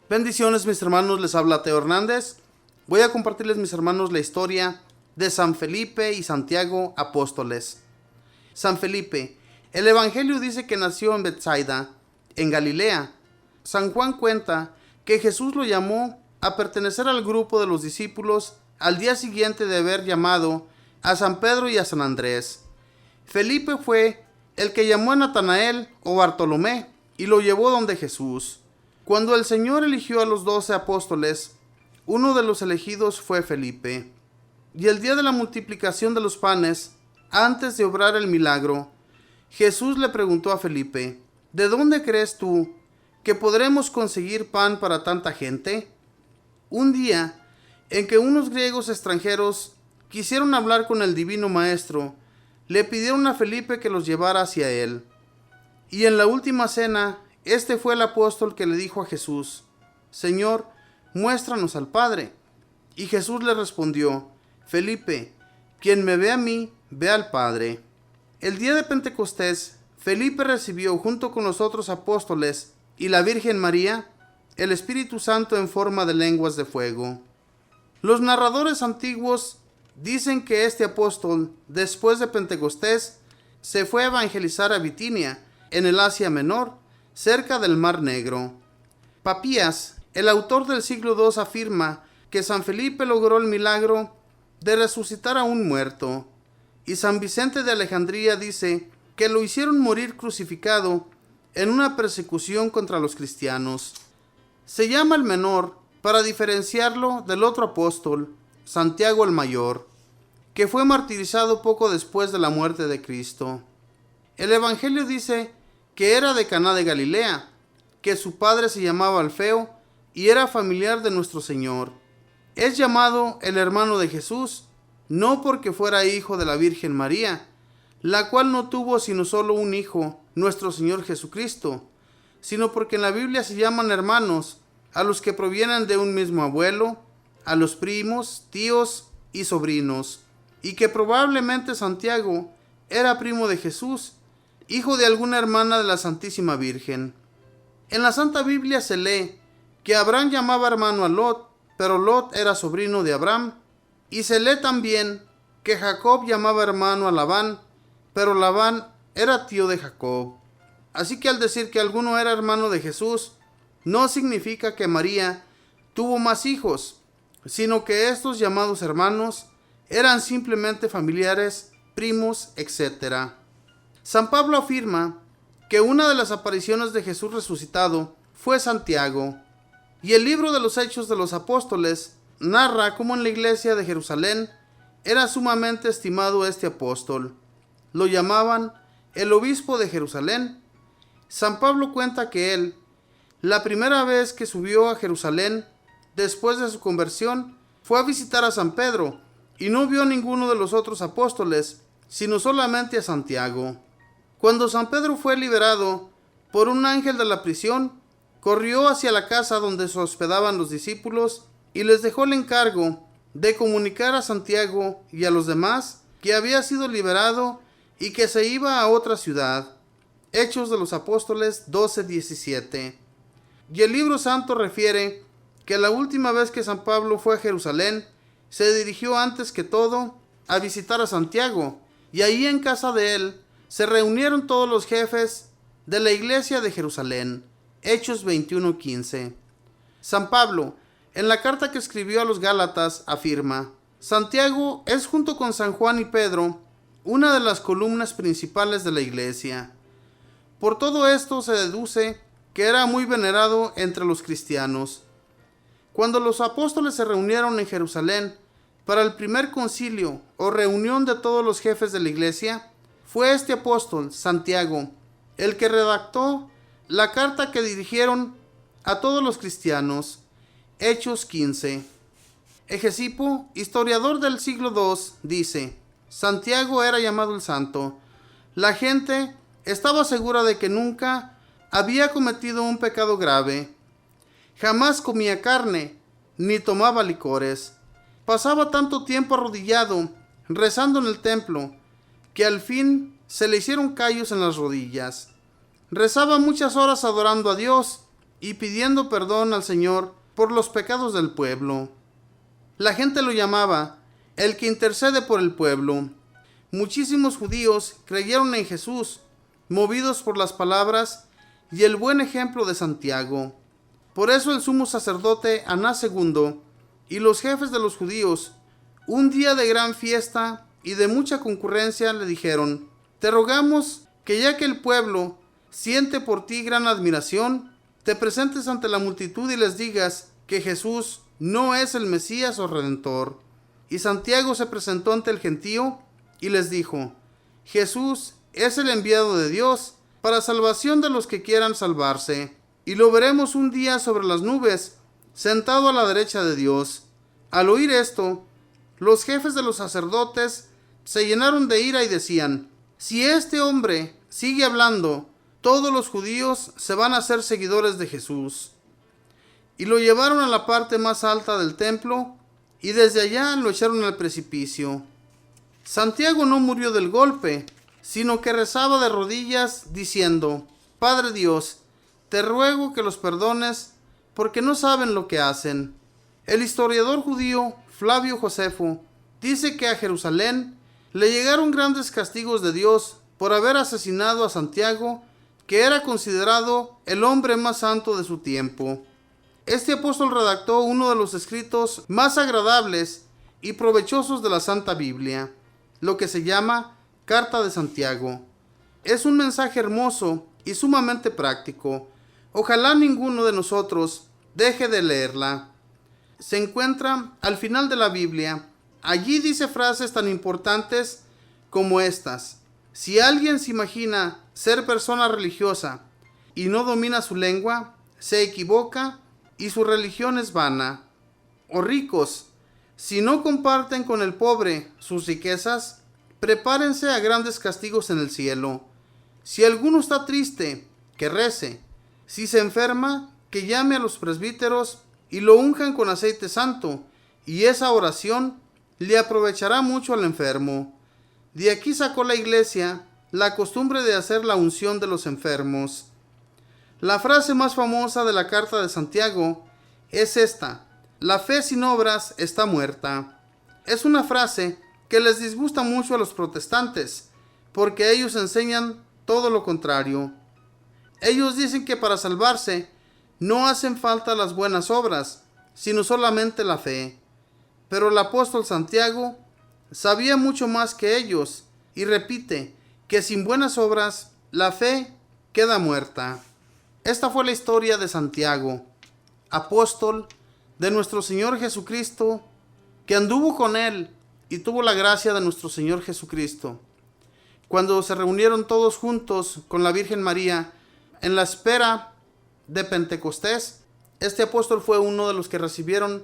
Bendiciones, mis hermanos, les habla Teo Hernández. Voy a compartirles, mis hermanos, la historia de San Felipe y Santiago, apóstoles. San Felipe. El Evangelio dice que nació en Betsaida, en Galilea. San Juan cuenta que Jesús lo llamó a pertenecer al grupo de los discípulos al día siguiente de haber llamado a San Pedro y a San Andrés. Felipe fue el que llamó a Natanael o Bartolomé y lo llevó donde Jesús. Cuando el Señor eligió a los 12 apóstoles, uno de los elegidos fue Felipe. Y el día de la multiplicación de los panes, antes de obrar el milagro, Jesús le preguntó a Felipe: ¿de dónde crees tú que podremos conseguir pan para tanta gente? Un día en que unos griegos extranjeros quisieron hablar con el divino maestro, le pidieron a Felipe que los llevara hacia él. Y en la última cena, este fue el apóstol que le dijo a Jesús: Señor, muéstranos al Padre. Y Jesús le respondió: Felipe, quien me ve a mí, ve al Padre. El día de Pentecostés, Felipe recibió junto con los otros apóstoles y la Virgen María el Espíritu Santo en forma de lenguas de fuego. Los narradores antiguos dicen que este apóstol, después de Pentecostés, se fue a evangelizar a Bitinia, en el Asia Menor, cerca del Mar Negro. Papías, el autor del siglo II, afirma que San Felipe logró el milagro de resucitar a un muerto, y San Vicente de Alejandría dice que lo hicieron morir crucificado en una persecución contra los cristianos. Se llama el menor para diferenciarlo del otro apóstol, Santiago el Mayor, que fue martirizado poco después de la muerte de Cristo. El Evangelio dice que era de Caná de Galilea, que su padre se llamaba Alfeo y era familiar de nuestro Señor. Es llamado el hermano de Jesús, no porque fuera hijo de la Virgen María, la cual no tuvo sino solo un hijo, nuestro Señor Jesucristo, sino porque en la Biblia se llaman hermanos a los que provienen de un mismo abuelo, a los primos, tíos y sobrinos, y que probablemente Santiago era primo de Jesús, hijo de alguna hermana de la Santísima Virgen. En la Santa Biblia se lee que Abraham llamaba hermano a Lot, pero Lot era sobrino de Abraham, y se lee también que Jacob llamaba hermano a Labán, pero Labán era tío de Jacob. Así que al decir que alguno era hermano de Jesús, no significa que María tuvo más hijos, sino que estos llamados hermanos eran simplemente familiares, primos, etc. San Pablo afirma que una de las apariciones de Jesús resucitado fue Santiago, y el libro de los Hechos de los Apóstoles narra cómo en la iglesia de Jerusalén era sumamente estimado este apóstol. Lo llamaban el obispo de Jerusalén. San Pablo cuenta que él, la primera vez que subió a Jerusalén después de su conversión, fue a visitar a San Pedro y no vio a ninguno de los otros apóstoles, sino solamente a Santiago. Cuando San Pedro fue liberado por un ángel de la prisión, corrió hacia la casa donde se hospedaban los discípulos y les dejó el encargo de comunicar a Santiago y a los demás que había sido liberado y que se iba a otra ciudad. Hechos de los Apóstoles 12:17. Y el libro santo refiere que la última vez que San Pablo fue a Jerusalén, se dirigió antes que todo a visitar a Santiago, y ahí en casa de él se reunieron todos los jefes de la iglesia de Jerusalén. Hechos 21:15. San Pablo, en la carta que escribió a los Gálatas, afirma: Santiago es, junto con San Juan y Pedro, una de las columnas principales de la iglesia. Por todo esto se deduce que era muy venerado entre los cristianos. Cuando los apóstoles se reunieron en Jerusalén para el primer concilio o reunión de todos los jefes de la iglesia, fue este apóstol, Santiago, el que redactó la carta que dirigieron a todos los cristianos. Hechos 15. Hegesipo, historiador del siglo II, dice: Santiago era llamado el Santo. La gente estaba segura de que nunca había cometido un pecado grave. Jamás comía carne, ni tomaba licores. Pasaba tanto tiempo arrodillado, rezando en el templo, que al fin se le hicieron callos en las rodillas. Rezaba muchas horas adorando a Dios y pidiendo perdón al Señor por los pecados del pueblo. La gente lo llamaba el que intercede por el pueblo. Muchísimos judíos creyeron en Jesús, movidos por las palabras y el buen ejemplo de Santiago. Por eso el sumo sacerdote Anás II y los jefes de los judíos, un día de gran fiesta y de mucha concurrencia, le dijeron: te rogamos que, ya que el pueblo siente por ti gran admiración, te presentes ante la multitud y les digas que Jesús no es el Mesías o Redentor. Y Santiago se presentó ante el gentío y les dijo: Jesús es el enviado de Dios para salvación de los que quieran salvarse, y lo veremos un día sobre las nubes, sentado a la derecha de Dios. Al oír esto, los jefes de los sacerdotes se llenaron de ira y decían: si este hombre sigue hablando, todos los judíos se van a hacer seguidores de Jesús. Y lo llevaron a la parte más alta del templo, y desde allá lo echaron al precipicio. Santiago no murió del golpe, sino que rezaba de rodillas, diciendo: Padre Dios, te ruego que los perdones, porque no saben lo que hacen. El historiador judío Flavio Josefo dice que a Jerusalén le llegaron grandes castigos de Dios por haber asesinado a Santiago, que era considerado el hombre más santo de su tiempo. Este apóstol redactó uno de los escritos más agradables y provechosos de la Santa Biblia, lo que se llama Carta de Santiago. Es un mensaje hermoso y sumamente práctico. Ojalá ninguno de nosotros deje de leerla. Se encuentra al final de la Biblia. Allí dice frases tan importantes como estas: si alguien se imagina ser persona religiosa y no domina su lengua, se equivoca y su religión es vana. O ricos, si no comparten con el pobre sus riquezas, prepárense a grandes castigos en el cielo. Si alguno está triste, que rece. Si se enferma, que llame a los presbíteros y lo unjan con aceite santo, y esa oración le aprovechará mucho al enfermo. De aquí sacó la Iglesia la costumbre de hacer la unción de los enfermos. La frase más famosa de la Carta de Santiago es esta: la fe sin obras está muerta. Es una frase que les disgusta mucho a los protestantes, porque ellos enseñan todo lo contrario. Ellos dicen que para salvarse no hacen falta las buenas obras, sino solamente la fe. Pero el apóstol Santiago sabía mucho más que ellos y repite que sin buenas obras la fe queda muerta. Esta fue la historia de Santiago, apóstol de nuestro Señor Jesucristo, que anduvo con él y tuvo la gracia de nuestro Señor Jesucristo. Cuando se reunieron todos juntos con la Virgen María en la espera de Pentecostés, este apóstol fue uno de los que recibieron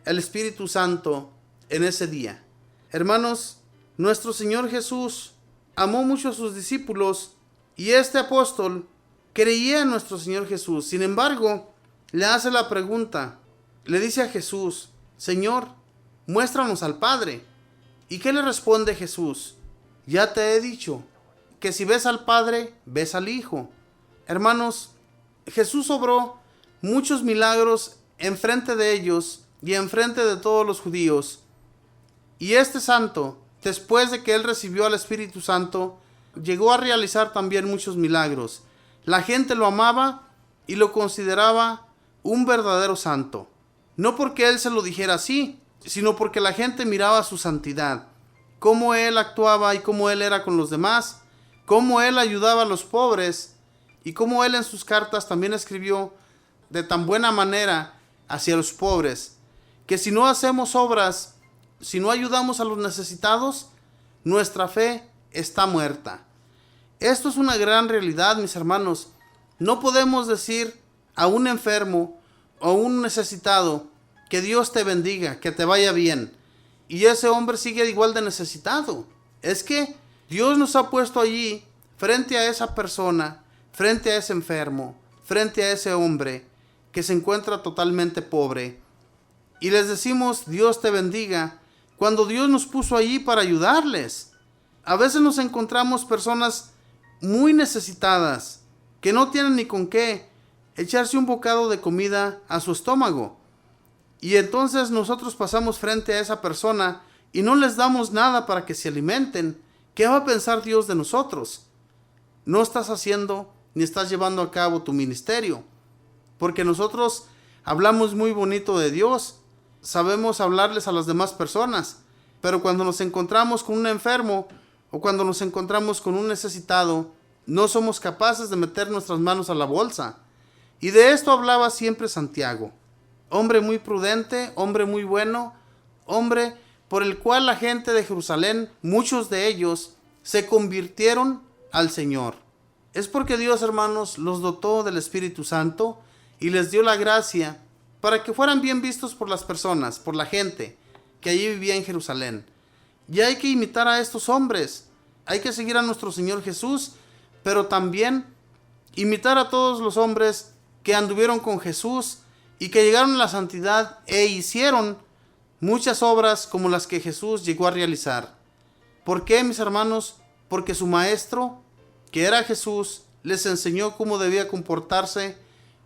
el Espíritu Santo en ese día. Hermanos, nuestro Señor Jesús amó mucho a sus discípulos y este apóstol creía en nuestro Señor Jesús. Sin embargo, le hace la pregunta, le dice a Jesús: Señor, muéstranos al Padre. ¿Y qué le responde Jesús? Ya te he dicho que si ves al Padre, ves al Hijo. Hermanos, Jesús obró muchos milagros enfrente de ellos y enfrente de todos los judíos. Y este santo, después de que él recibió al Espíritu Santo, llegó a realizar también muchos milagros. La gente lo amaba y lo consideraba un verdadero santo. No porque él se lo dijera así, sino porque la gente miraba su santidad, cómo él actuaba y cómo él era con los demás, cómo él ayudaba a los pobres y cómo él en sus cartas también escribió de tan buena manera hacia los pobres, que si no hacemos obras, si no ayudamos a los necesitados, nuestra fe está muerta. Esto es una gran realidad, mis hermanos. No podemos decir a un enfermo o a un necesitado que Dios te bendiga, que te vaya bien, y ese hombre sigue igual de necesitado. Es que Dios nos ha puesto allí frente a esa persona, frente a ese enfermo, frente a ese hombre que se encuentra totalmente pobre, y les decimos Dios te bendiga, cuando Dios nos puso allí para ayudarles. A veces nos encontramos personas muy necesitadas, que no tienen ni con qué echarse un bocado de comida a su estómago. Y entonces nosotros pasamos frente a esa persona y no les damos nada para que se alimenten. ¿Qué va a pensar Dios de nosotros? No estás haciendo ni estás llevando a cabo tu ministerio, porque nosotros hablamos muy bonito de Dios, sabemos hablarles a las demás personas, pero cuando nos encontramos con un enfermo o cuando nos encontramos con un necesitado, no somos capaces de meter nuestras manos a la bolsa. Y de esto hablaba siempre Santiago, hombre muy prudente, hombre muy bueno, hombre por el cual la gente de Jerusalén, muchos de ellos, se convirtieron al Señor. Es porque Dios, hermanos, los dotó del Espíritu Santo y les dio la gracia para que fueran bien vistos por las personas, por la gente que allí vivía en Jerusalén. Y hay que imitar a estos hombres, hay que seguir a nuestro Señor Jesús, pero también imitar a todos los hombres que anduvieron con Jesús y que llegaron a la santidad e hicieron muchas obras como las que Jesús llegó a realizar. ¿Por qué, mis hermanos? Porque su maestro, que era Jesús, les enseñó cómo debía comportarse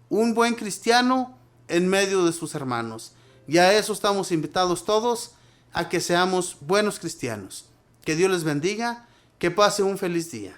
un buen cristiano en medio de sus hermanos. Y a eso estamos invitados todos, a que seamos buenos cristianos. Que Dios les bendiga, que pase un feliz día.